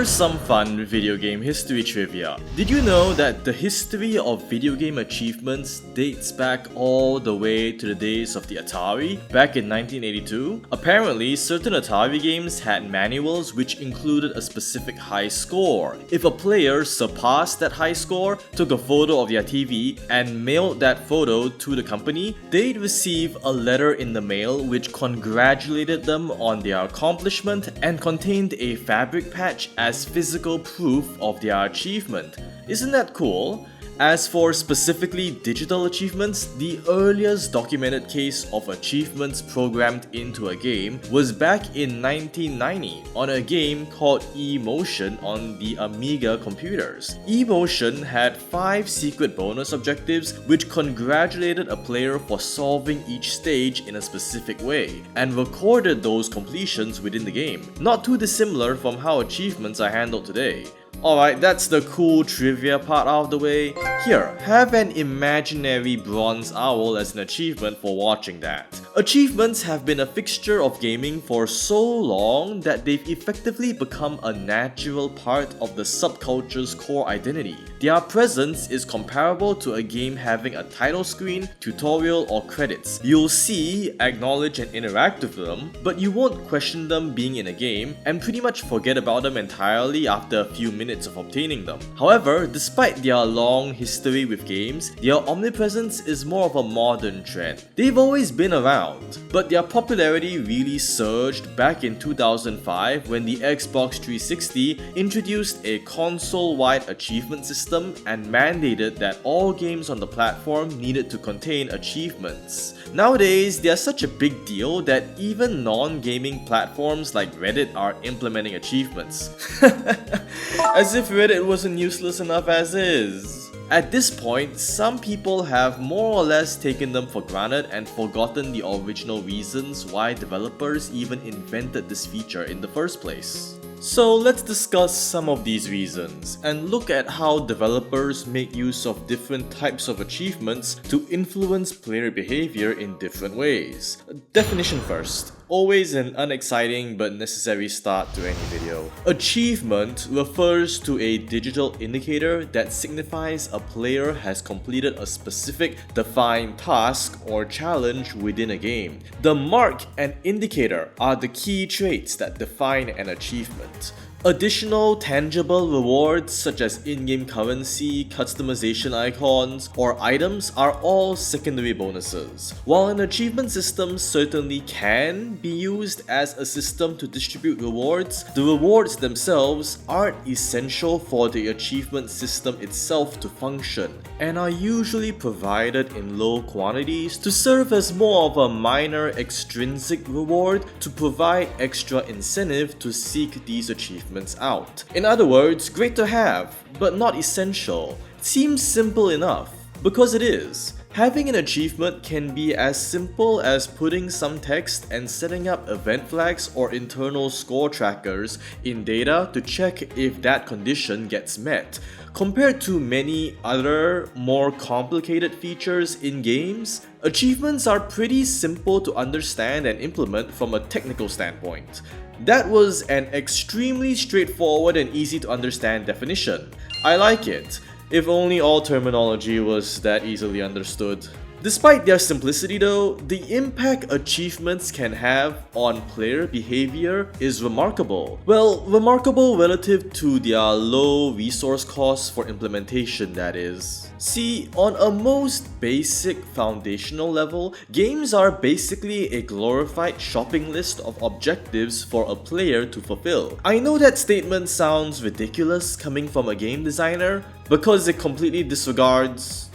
Here's some fun video game history trivia. Did you know that the history of video game achievements dates back all the way to the days of the Atari, back in 1982? Apparently, certain Atari games had manuals which included a specific high score. If a player surpassed that high score, took a photo of their TV, and mailed that photo to the company, they'd receive a letter in the mail which congratulated them on their accomplishment and contained a fabric patch as physical proof of their achievement. Isn't that cool? As for specifically digital achievements, the earliest documented case of achievements programmed into a game was back in 1990 on a game called E-Motion on the Amiga computers. E-Motion had 5 secret bonus objectives which congratulated a player for solving each stage in a specific way, and recorded those completions within the game. Not too dissimilar from how achievements are handled today. Alright, that's the cool trivia part out of the way. Here, have an imaginary bronze owl as an achievement for watching that. Achievements have been a fixture of gaming for so long that they've effectively become a natural part of the subculture's core identity. Their presence is comparable to a game having a title screen, tutorial, or credits. You'll see, acknowledge, and interact with them, but you won't question them being in a game and pretty much forget about them entirely after a few minutes of obtaining them. However, despite their long history with games, their omnipresence is more of a modern trend. They've always been around, but their popularity really surged back in 2005 when the Xbox 360 introduced a console-wide achievement system and mandated that all games on the platform needed to contain achievements. Nowadays, they are such a big deal that even non-gaming platforms like Reddit are implementing achievements. As if Reddit wasn't useless enough as is. At this point, some people have more or less taken them for granted and forgotten the original reasons why developers even invented this feature in the first place. So let's discuss some of these reasons and look at how developers make use of different types of achievements to influence player behavior in different ways. Definition first. Always an unexciting but necessary start to any video. Achievement refers to a digital indicator that signifies a player has completed a specific defined task or challenge within a game. The mark and indicator are the key traits that define an achievement. Additional tangible rewards such as in-game currency, customization icons, or items are all secondary bonuses. While an achievement system certainly can be used as a system to distribute rewards, the rewards themselves aren't essential for the achievement system itself to function, and are usually provided in low quantities to serve as more of a minor extrinsic reward to provide extra incentive to seek these achievements out. In other words, great to have, but not essential. It seems simple enough, because it is. Having an achievement can be as simple as putting some text and setting up event flags or internal score trackers in data to check if that condition gets met. Compared to many other, more complicated features in games, achievements are pretty simple to understand and implement from a technical standpoint. That was an extremely straightforward and easy to understand definition. I like it. If only all terminology was that easily understood. Despite their simplicity though, the impact achievements can have on player behavior is remarkable. Well, remarkable relative to their low resource costs for implementation, that is. See, on a most basic foundational level, games are basically a glorified shopping list of objectives for a player to fulfill. I know that statement sounds ridiculous coming from a game designer because it completely disregards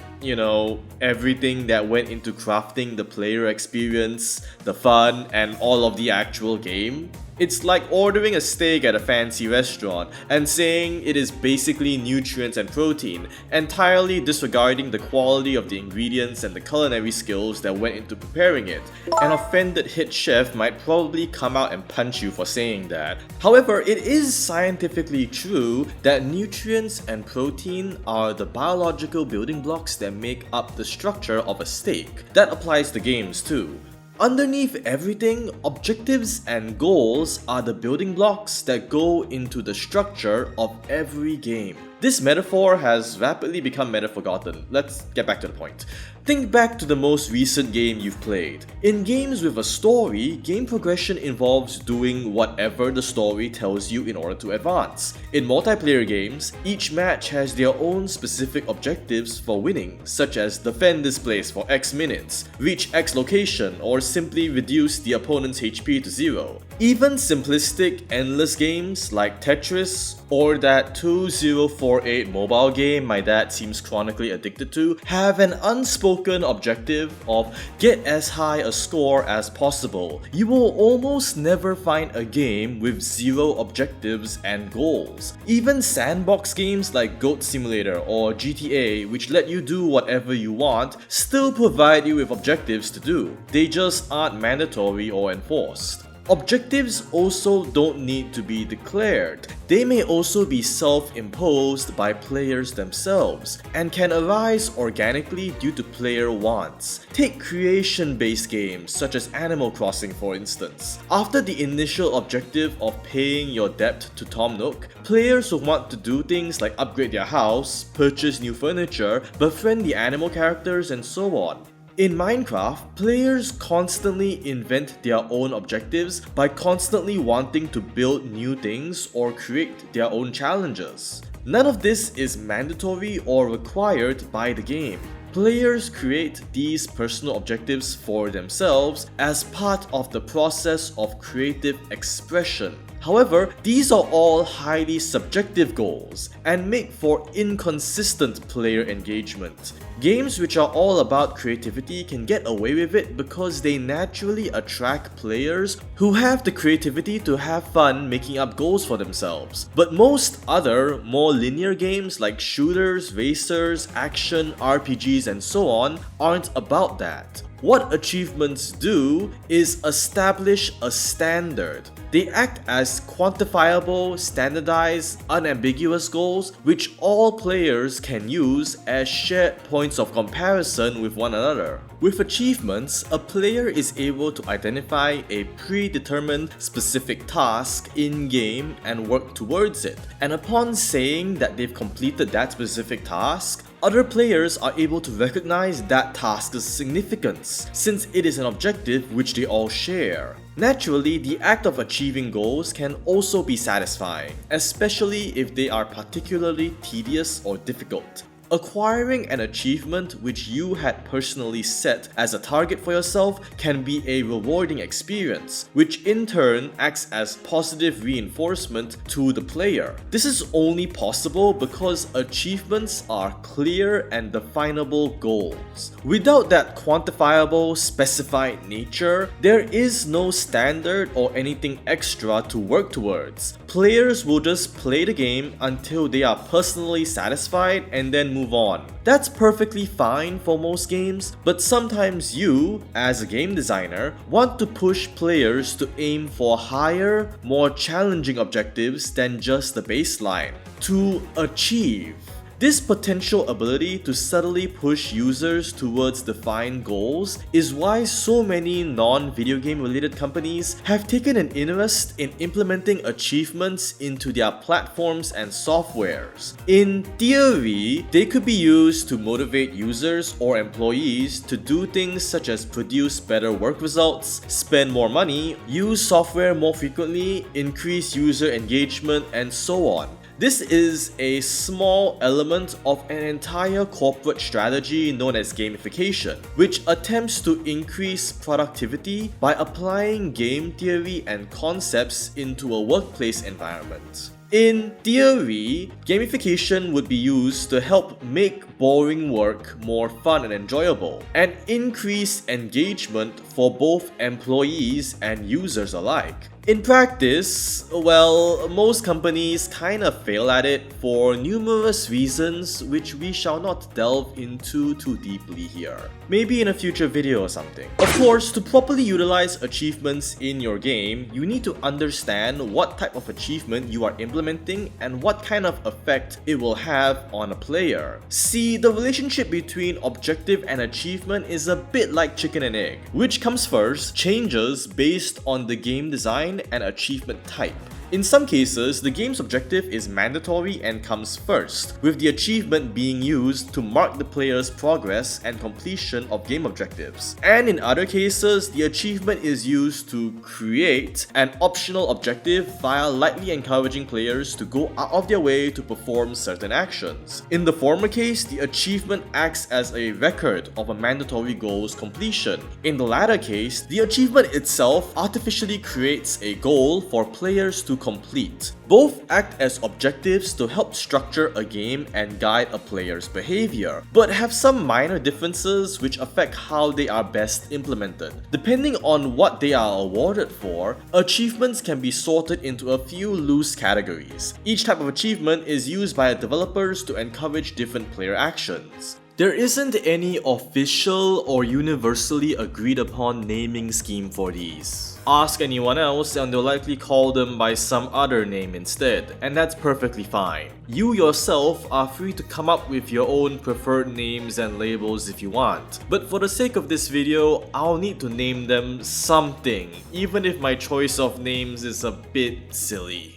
everything that went into crafting the player experience, the fun, and all of the actual game. It's like ordering a steak at a fancy restaurant and saying it is basically nutrients and protein, entirely disregarding the quality of the ingredients and the culinary skills that went into preparing it. An offended head chef might probably come out and punch you for saying that. However, it is scientifically true that nutrients and protein are the biological building blocks that make up the structure of a steak. That applies to games too. Underneath everything, objectives and goals are the building blocks that go into the structure of every game. This metaphor has rapidly become meta-forgotten. Let's get back to the point. Think back to the most recent game you've played. In games with a story, game progression involves doing whatever the story tells you in order to advance. In multiplayer games, each match has their own specific objectives for winning, such as defend this place for X minutes, reach X location, or simply reduce the opponent's HP to 0. Even simplistic, endless games like Tetris or that 2048 mobile game my dad seems chronically addicted to have an unspoken objective of get as high a score as possible. You will almost never find a game with 0 objectives and goals. Even sandbox games like Goat Simulator or GTA, which let you do whatever you want, still provide you with objectives to do. They just aren't mandatory or enforced. Objectives also don't need to be declared. They may also be self-imposed by players themselves and can arise organically due to player wants. Take creation-based games such as Animal Crossing for instance. After the initial objective of paying your debt to Tom Nook, players will want to do things like upgrade their house, purchase new furniture, befriend the animal characters, and so on. In Minecraft, players constantly invent their own objectives by constantly wanting to build new things or create their own challenges. None of this is mandatory or required by the game. Players create these personal objectives for themselves as part of the process of creative expression. However, these are all highly subjective goals and make for inconsistent player engagement. Games which are all about creativity can get away with it because they naturally attract players who have the creativity to have fun making up goals for themselves. But most other, more linear games like shooters, racers, action, RPGs, and so on aren't about that. What achievements do is establish a standard. They act as quantifiable, standardized, unambiguous goals which all players can use as shared points of comparison with one another. With achievements, a player is able to identify a predetermined specific task in-game and work towards it. And upon saying that they've completed that specific task, other players are able to recognize that task's significance, since it is an objective which they all share. Naturally, the act of achieving goals can also be satisfying, especially if they are particularly tedious or difficult. Acquiring an achievement which you had personally set as a target for yourself can be a rewarding experience, which in turn acts as positive reinforcement to the player. This is only possible because achievements are clear and definable goals. Without that quantifiable, specified nature, there is no standard or anything extra to work towards. Players will just play the game until they are personally satisfied and then move on. That's perfectly fine for most games, but sometimes you, as a game designer, want to push players to aim for higher, more challenging objectives than just the baseline. To achieve. This potential ability to subtly push users towards defined goals is why so many non-video game related companies have taken an interest in implementing achievements into their platforms and softwares. In theory, they could be used to motivate users or employees to do things such as produce better work results, spend more money, use software more frequently, increase user engagement, and so on. This is a small element of an entire corporate strategy known as gamification, which attempts to increase productivity by applying game theory and concepts into a workplace environment. In theory, gamification would be used to help make boring work more fun and enjoyable, and increase engagement for both employees and users alike. In practice, well, most companies kind of fail at it for numerous reasons which we shall not delve into too deeply here. Maybe in a future video or something. Of course, to properly utilize achievements in your game, you need to understand what type of achievement you are implementing and what kind of effect it will have on a player. See, the relationship between objective and achievement is a bit like chicken and egg. Which comes first changes based on the game design and achievement type. In some cases, the game's objective is mandatory and comes first, with the achievement being used to mark the player's progress and completion of game objectives. And in other cases, the achievement is used to create an optional objective via lightly encouraging players to go out of their way to perform certain actions. In the former case, the achievement acts as a record of a mandatory goal's completion. In the latter case, the achievement itself artificially creates a goal for players to complete. Both act as objectives to help structure a game and guide a player's behavior, but have some minor differences which affect how they are best implemented. Depending on what they are awarded for, achievements can be sorted into a few loose categories. Each type of achievement is used by developers to encourage different player actions. There isn't any official or universally agreed upon naming scheme for these. Ask anyone else and they'll likely call them by some other name instead, and that's perfectly fine. You yourself are free to come up with your own preferred names and labels if you want, but for the sake of this video, I'll need to name them something, even if my choice of names is a bit silly.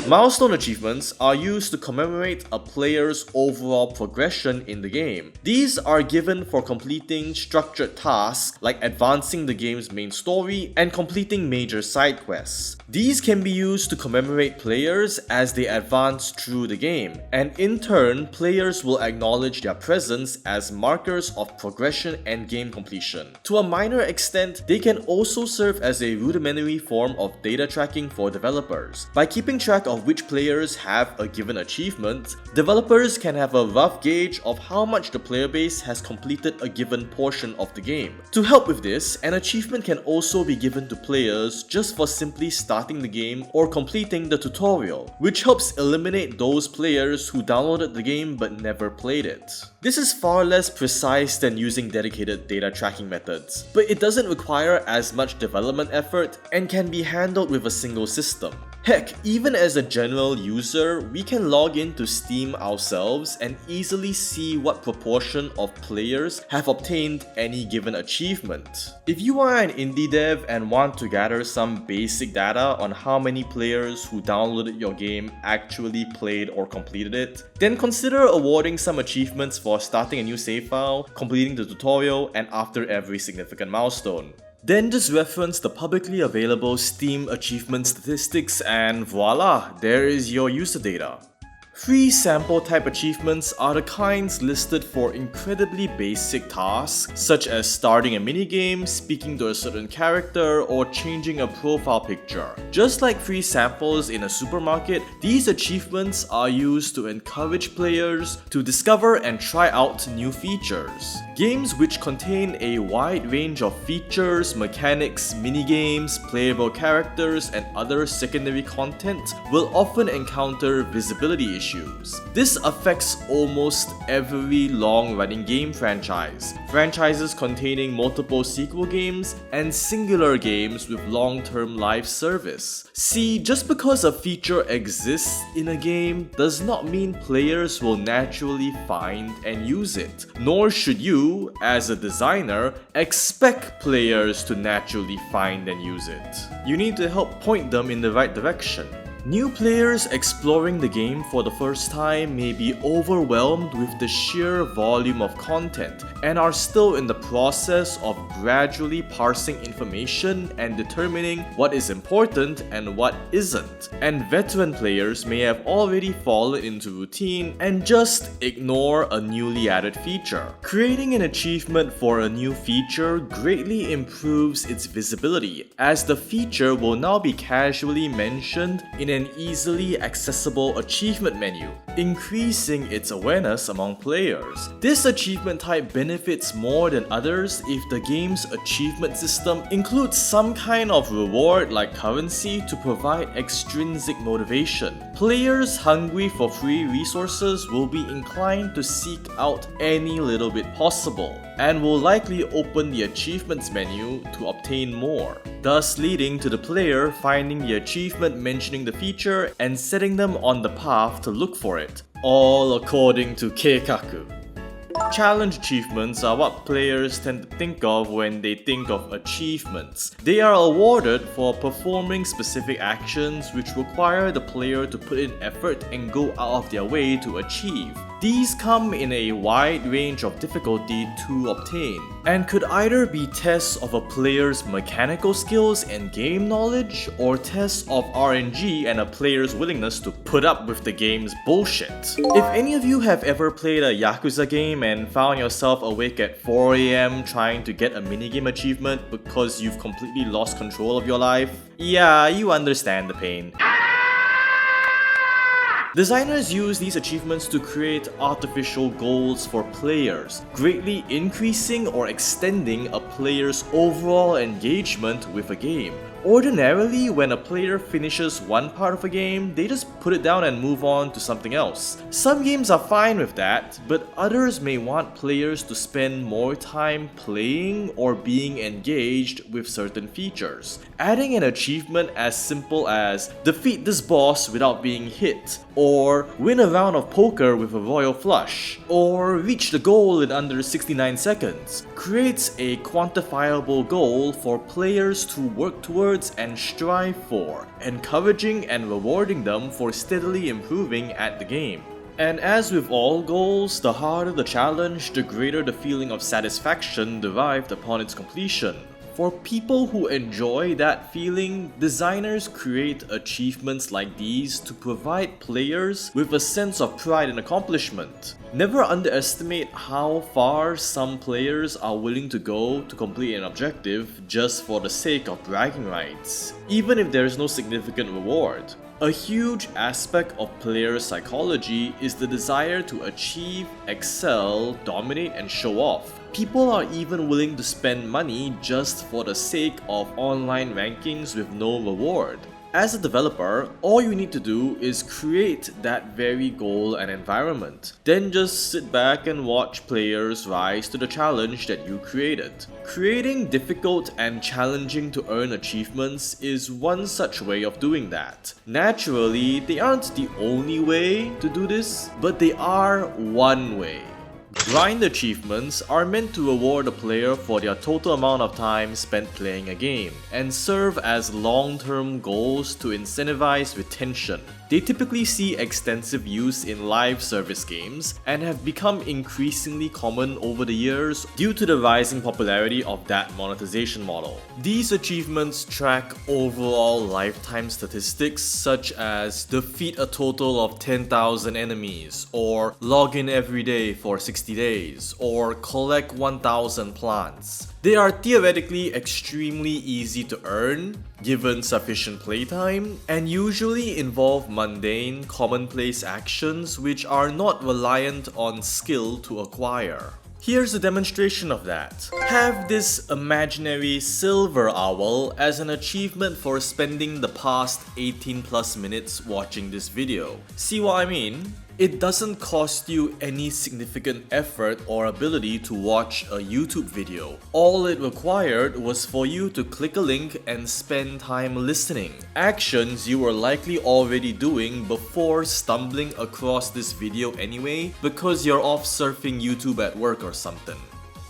Milestone achievements are used to commemorate a player's overall progression in the game. These are given for completing structured tasks like advancing the game's main story and completing major side quests. These can be used to commemorate players as they advance through the game, and in turn, players will acknowledge their presence as markers of progression and game completion. To a minor extent, they can also serve as a rudimentary form of data tracking for developers. By keeping track of which players have a given achievement, developers can have a rough gauge of how much the player base has completed a given portion of the game. To help with this, an achievement can also be given to players just for simply starting the game or completing the tutorial, which helps eliminate those players who downloaded the game but never played it. This is far less precise than using dedicated data tracking methods, but it doesn't require as much development effort and can be handled with a single system. Heck, even as a general user, we can log into Steam ourselves and easily see what proportion of players have obtained any given achievement. If you are an indie dev and want to gather some basic data on how many players who downloaded your game actually played or completed it, then consider awarding some achievements for starting a new save file, completing the tutorial, and after every significant milestone. Then just reference the publicly available Steam achievement statistics and voila, there is your user data. Free sample type achievements are the kinds listed for incredibly basic tasks such as starting a minigame, speaking to a certain character, or changing a profile picture. Just like free samples in a supermarket, these achievements are used to encourage players to discover and try out new features. Games which contain a wide range of features, mechanics, minigames, playable characters, and other secondary content will often encounter visibility issues. This affects almost every long-running game franchise, franchises containing multiple sequel games, and singular games with long-term live service. See, just because a feature exists in a game does not mean players will naturally find and use it, nor should you, as a designer, expect players to naturally find and use it. You need to help point them in the right direction. New players exploring the game for the first time may be overwhelmed with the sheer volume of content and are still in the process of gradually parsing information and determining what is important and what isn't. And veteran players may have already fallen into routine and just ignore a newly added feature. Creating an achievement for a new feature greatly improves its visibility, as the feature will now be casually mentioned in an easily accessible achievement menu, increasing its awareness among players. This achievement type benefits more than others if the game's achievement system includes some kind of reward like currency to provide extrinsic motivation. Players hungry for free resources will be inclined to seek out any little bit possible, and will likely open the achievements menu to obtain more, thus leading to the player finding the achievement mentioning the feature and setting them on the path to look for it, all according to Keikaku. Challenge achievements are what players tend to think of when they think of achievements. They are awarded for performing specific actions which require the player to put in effort and go out of their way to achieve. These come in a wide range of difficulty to obtain, and could either be tests of a player's mechanical skills and game knowledge, or tests of RNG and a player's willingness to put up with the game's bullshit. If any of you have ever played a Yakuza game and found yourself awake at 4 AM trying to get a minigame achievement because you've completely lost control of your life, yeah, you understand the pain. Designers use these achievements to create artificial goals for players, greatly increasing or extending a player's overall engagement with a game. Ordinarily, when a player finishes one part of a game, they just put it down and move on to something else. Some games are fine with that, but others may want players to spend more time playing or being engaged with certain features. Adding an achievement as simple as defeat this boss without being hit, or win a round of poker with a royal flush, or reach the goal in under 69 seconds, creates a quantifiable goal for players to work towards and strive for, encouraging and rewarding them for steadily improving at the game. And as with all goals, the harder the challenge, the greater the feeling of satisfaction derived upon its completion. For people who enjoy that feeling, designers create achievements like these to provide players with a sense of pride and accomplishment. Never underestimate how far some players are willing to go to complete an objective just for the sake of bragging rights, even if there is no significant reward. A huge aspect of player psychology is the desire to achieve, excel, dominate, and show off. People are even willing to spend money just for the sake of online rankings with no reward. As a developer, all you need to do is create that very goal and environment. Then just sit back and watch players rise to the challenge that you created. Creating difficult and challenging to earn achievements is one such way of doing that. Naturally, they aren't the only way to do this, but they are one way. Grind achievements are meant to reward a player for their total amount of time spent playing a game, and serve as long-term goals to incentivize retention. They typically see extensive use in live service games, and have become increasingly common over the years due to the rising popularity of that monetization model. These achievements track overall lifetime statistics such as defeat a total of 10,000 enemies, or log in every day for 60 days, or collect 1,000 plants. They are theoretically extremely easy to earn, given sufficient playtime, and usually involve mundane, commonplace actions which are not reliant on skill to acquire. Here's a demonstration of that. Have this imaginary silver owl as an achievement for spending the past 18 plus minutes watching this video. See what I mean? It doesn't cost you any significant effort or ability to watch a YouTube video. All it required was for you to click a link and spend time listening. Actions you were likely already doing before stumbling across this video anyway, because you're off surfing YouTube at work or something.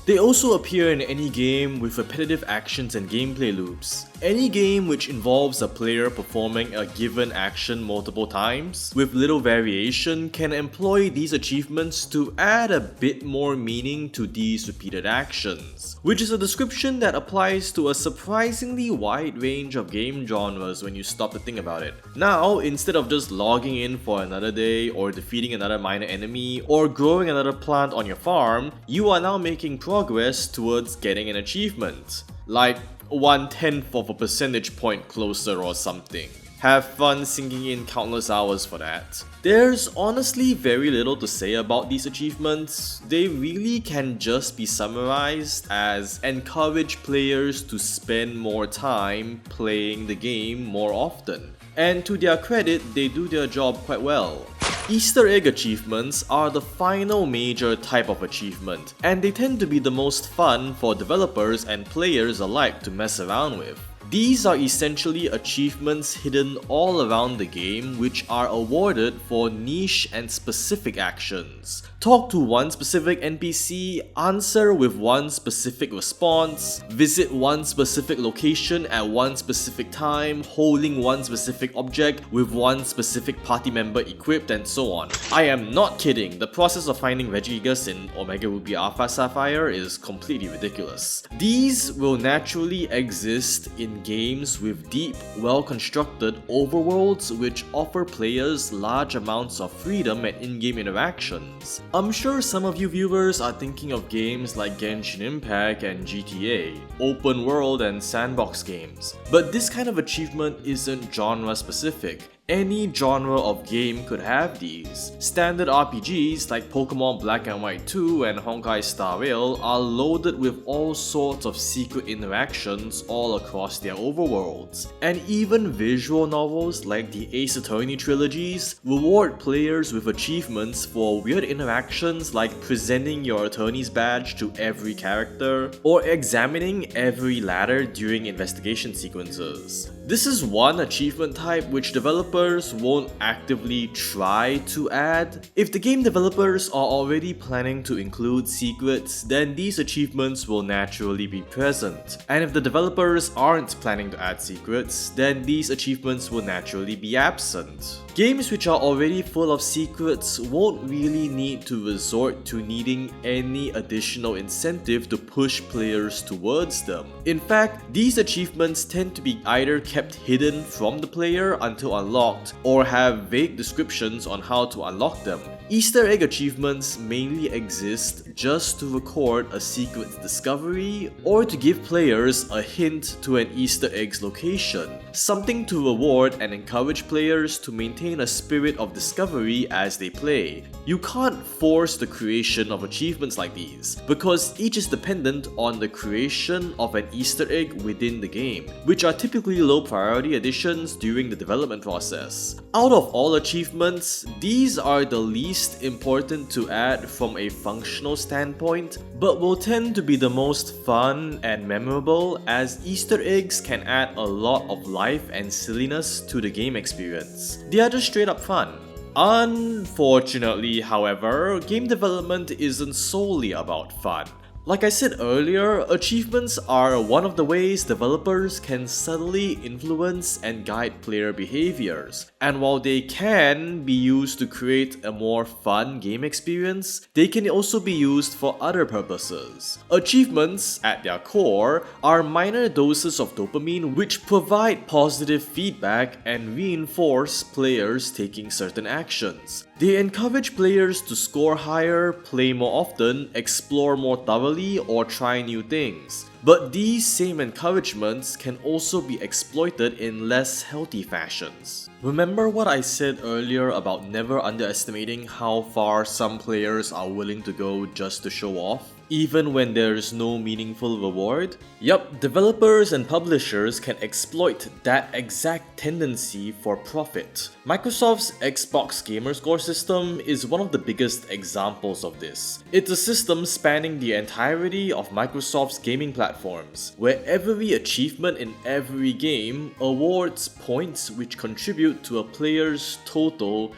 They also appear in any game with repetitive actions and gameplay loops. Any game which involves a player performing a given action multiple times, with little variation, can employ these achievements to add a bit more meaning to these repeated actions, which is a description that applies to a surprisingly wide range of game genres when you stop to think about it. Now, instead of just logging in for another day, or defeating another minor enemy, or growing another plant on your farm, you are now making progress towards getting an achievement, like 1/10 of a percentage point closer or something. Have fun sinking in countless hours for that. There's honestly very little to say about these achievements. They really can just be summarized as encourage players to spend more time playing the game more often. And to their credit, they do their job quite well. Easter egg achievements are the final major type of achievement, and they tend to be the most fun for developers and players alike to mess around with. These are essentially achievements hidden all around the game which are awarded for niche and specific actions. Talk to one specific NPC, answer with one specific response, visit one specific location at one specific time, holding one specific object with one specific party member equipped, and so on. I am not kidding, the process of finding Regigigas in Omega Ruby Alpha Sapphire is completely ridiculous. These will naturally exist in games with deep, well-constructed overworlds which offer players large amounts of freedom and in-game interactions. I'm sure some of you viewers are thinking of games like Genshin Impact and GTA, open world and sandbox games. But this kind of achievement isn't genre specific. Any genre of game could have these. Standard RPGs like Pokemon Black and White 2 and Honkai Star Rail are loaded with all sorts of secret interactions all across their overworlds. And even visual novels like the Ace Attorney trilogies reward players with achievements for weird interactions like presenting your attorney's badge to every character or examining every ladder during investigation sequences. This is one achievement type which developers won't actively try to add. If the game developers are already planning to include secrets, then these achievements will naturally be present. And if the developers aren't planning to add secrets, then these achievements will naturally be absent. Games which are already full of secrets won't really need to resort to needing any additional incentive to push players towards them. In fact, these achievements tend to be either kept hidden from the player until unlocked, or have vague descriptions on how to unlock them. Easter egg achievements mainly exist just to record a secret discovery or to give players a hint to an Easter egg's location, something to reward and encourage players to maintain a spirit of discovery as they play. You can't force the creation of achievements like these, because each is dependent on the creation of an Easter egg within the game, which are typically low priority additions during the development process. Out of all achievements, these are the least important to add from a functional standpoint, but will tend to be the most fun and memorable, as Easter eggs can add a lot of life and silliness to the game experience. They are just straight up fun. Unfortunately, however, game development isn't solely about fun. Like I said earlier, achievements are one of the ways developers can subtly influence and guide player behaviors. And while they can be used to create a more fun game experience, they can also be used for other purposes. Achievements, at their core, are minor doses of dopamine which provide positive feedback and reinforce players taking certain actions. They encourage players to score higher, play more often, explore more thoroughly, or try new things. But these same encouragements can also be exploited in less healthy fashions. Remember what I said earlier about never underestimating how far some players are willing to go just to show off, even when there is no meaningful reward? Yup, developers and publishers can exploit that exact tendency for profit. Microsoft's Xbox Gamerscore system is one of the biggest examples of this. It's a system spanning the entirety of Microsoft's gaming platforms, where every achievement in every game awards points which contribute to a player's total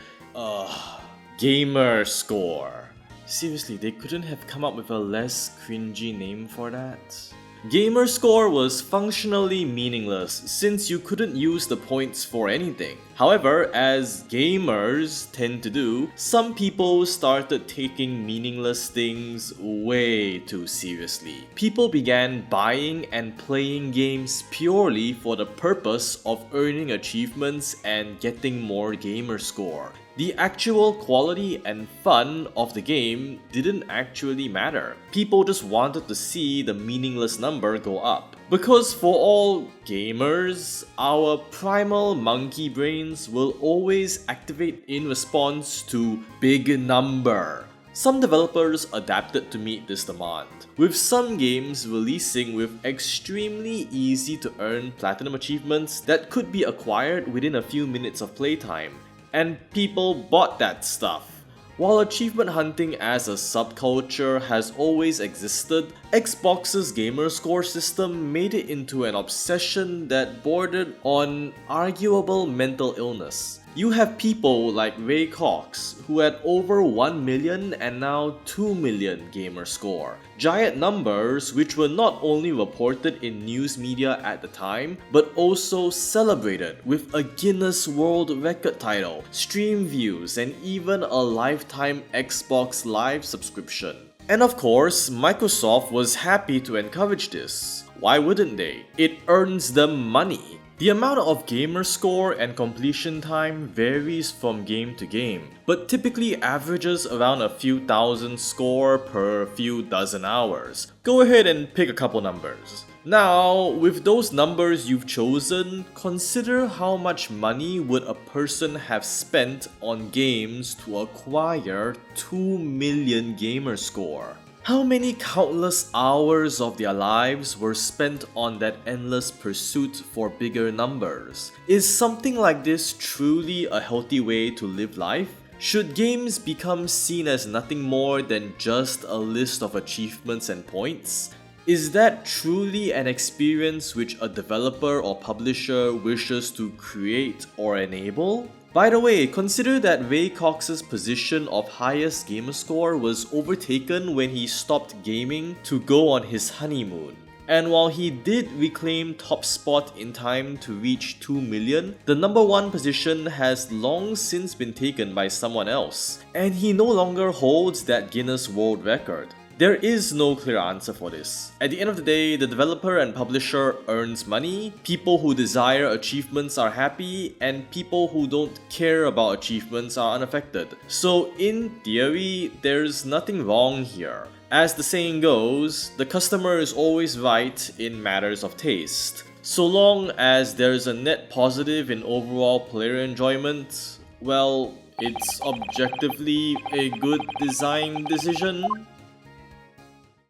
gamer score. Seriously, they couldn't have come up with a less cringy name for that? Gamerscore was functionally meaningless since you couldn't use the points for anything. However, as gamers tend to do, some people started taking meaningless things way too seriously. People began buying and playing games purely for the purpose of earning achievements and getting more Gamerscore. The actual quality and fun of the game didn't actually matter. People just wanted to see the meaningless number go up. Because for all gamers, our primal monkey brains will always activate in response to big number. Some developers adapted to meet this demand, with some games releasing with extremely easy to earn platinum achievements that could be acquired within a few minutes of playtime, and people bought that stuff. While achievement hunting as a subculture has always existed, Xbox's Gamerscore system made it into an obsession that bordered on arguable mental illness. You have people like Ray Cox, who had over 1 million and now 2 million Gamerscore. Giant numbers which were not only reported in news media at the time, but also celebrated with a Guinness World Record title, stream views, and even a lifetime Xbox Live subscription. And of course, Microsoft was happy to encourage this. Why wouldn't they? It earns them money. The amount of Gamerscore and completion time varies from game to game, but typically averages around a few thousand score per few dozen hours. Go ahead and pick a couple numbers. Now, with those numbers you've chosen, consider how much money would a person have spent on games to acquire 2 million Gamerscore. How many countless hours of their lives were spent on that endless pursuit for bigger numbers? Is something like this truly a healthy way to live life? Should games become seen as nothing more than just a list of achievements and points? Is that truly an experience which a developer or publisher wishes to create or enable? By the way, consider that Ray Cox's position of highest Gamerscore was overtaken when he stopped gaming to go on his honeymoon. And while he did reclaim top spot in time to reach 2 million, the number 1 position has long since been taken by someone else, and he no longer holds that Guinness World Record. There is no clear answer for this. At the end of the day, the developer and publisher earns money, people who desire achievements are happy, and people who don't care about achievements are unaffected. So in theory, there's nothing wrong here. As the saying goes, the customer is always right in matters of taste. So long as there's a net positive in overall player enjoyment, well, it's objectively a good design decision.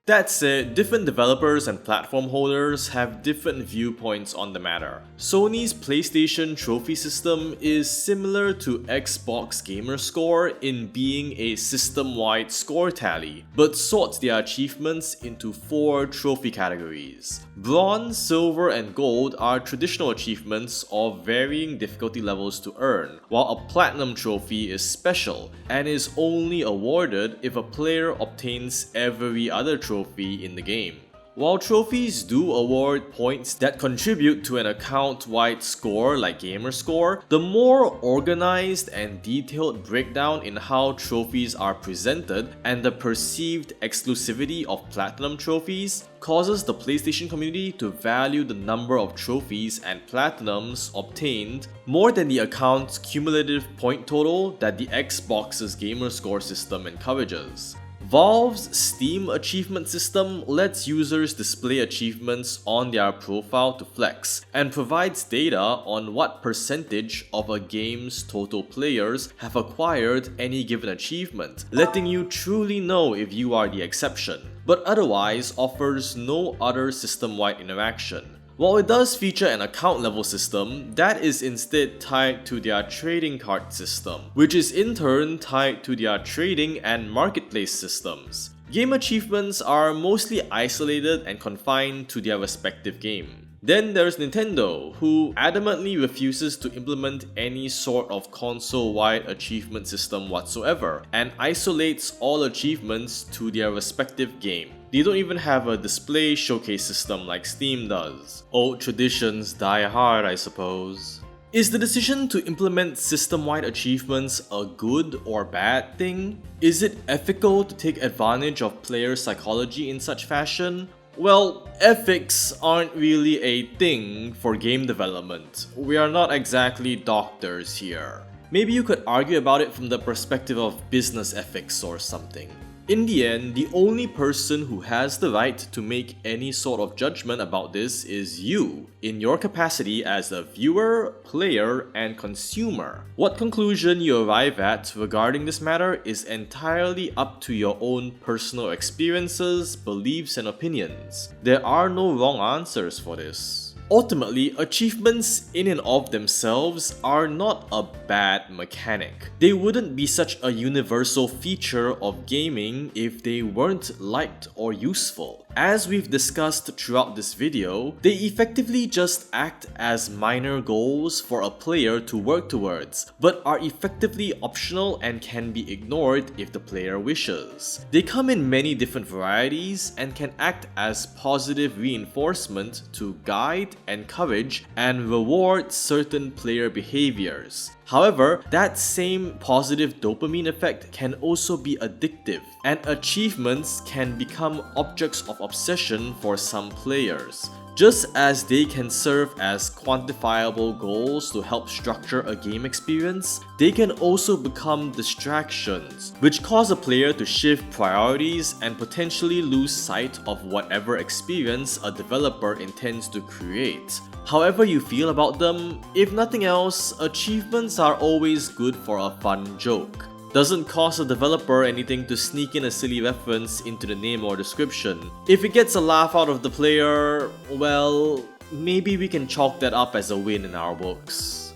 That said, different developers and platform holders have different viewpoints on the matter. Sony's PlayStation trophy system is similar to Xbox Gamerscore in being a system-wide score tally, but sorts their achievements into 4 trophy categories. Bronze, Silver, and Gold are traditional achievements of varying difficulty levels to earn, while a Platinum trophy is special and is only awarded if a player obtains every other trophy in the game. While trophies do award points that contribute to an account-wide score like Gamerscore, the more organized and detailed breakdown in how trophies are presented and the perceived exclusivity of Platinum trophies causes the PlayStation community to value the number of trophies and Platinums obtained more than the account's cumulative point total that the Xbox's Gamerscore system encourages. Valve's Steam achievement system lets users display achievements on their profile to flex, and provides data on what percentage of a game's total players have acquired any given achievement, letting you truly know if you are the exception, but otherwise offers no other system-wide interaction. While it does feature an account level system, that is instead tied to their trading card system, which is in turn tied to their trading and marketplace systems. Game achievements are mostly isolated and confined to their respective game. Then there's Nintendo, who adamantly refuses to implement any sort of console-wide achievement system whatsoever, and isolates all achievements to their respective game. They don't even have a display showcase system like Steam does. Old traditions die hard, I suppose. Is the decision to implement system-wide achievements a good or bad thing? Is it ethical to take advantage of player psychology in such fashion? Well, ethics aren't really a thing for game development. We are not exactly doctors here. Maybe you could argue about it from the perspective of business ethics or something. In the end, the only person who has the right to make any sort of judgment about this is you, in your capacity as a viewer, player, and consumer. What conclusion you arrive at regarding this matter is entirely up to your own personal experiences, beliefs, and opinions. There are no wrong answers for this. Ultimately, achievements in and of themselves are not a bad mechanic. They wouldn't be such a universal feature of gaming if they weren't liked or useful. As we've discussed throughout this video, they effectively just act as minor goals for a player to work towards, but are effectively optional and can be ignored if the player wishes. They come in many different varieties and can act as positive reinforcement to guide, encourage, and reward certain player behaviors. However, that same positive dopamine effect can also be addictive, and achievements can become objects of obsession for some players. Just as they can serve as quantifiable goals to help structure a game experience, they can also become distractions, which cause a player to shift priorities and potentially lose sight of whatever experience a developer intends to create. However you feel about them, if nothing else, achievements are always good for a fun joke. Doesn't cost a developer anything to sneak in a silly reference into the name or description. If it gets a laugh out of the player, well, maybe we can chalk that up as a win in our books.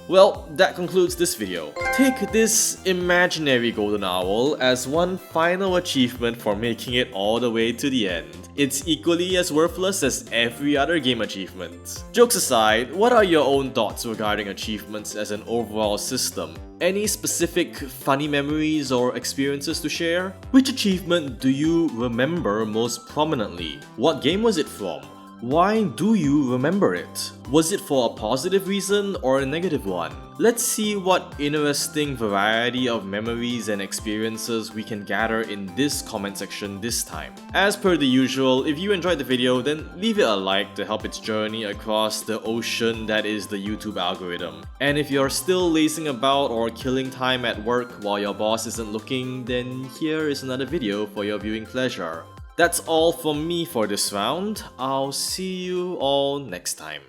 Well, that concludes this video. Take this imaginary golden owl as one final achievement for making it all the way to the end. It's equally as worthless as every other game achievement. Jokes aside, what are your own thoughts regarding achievements as an overall system? Any specific funny memories or experiences to share? Which achievement do you remember most prominently? What game was it from? Why do you remember it? Was it for a positive reason or a negative one? Let's see what interesting variety of memories and experiences we can gather in this comment section this time. As per the usual, if you enjoyed the video, then leave it a like to help its journey across the ocean that is the YouTube algorithm. And if you're still lazing about or killing time at work while your boss isn't looking, then here is another video for your viewing pleasure. That's all from me for this round. I'll see you all next time.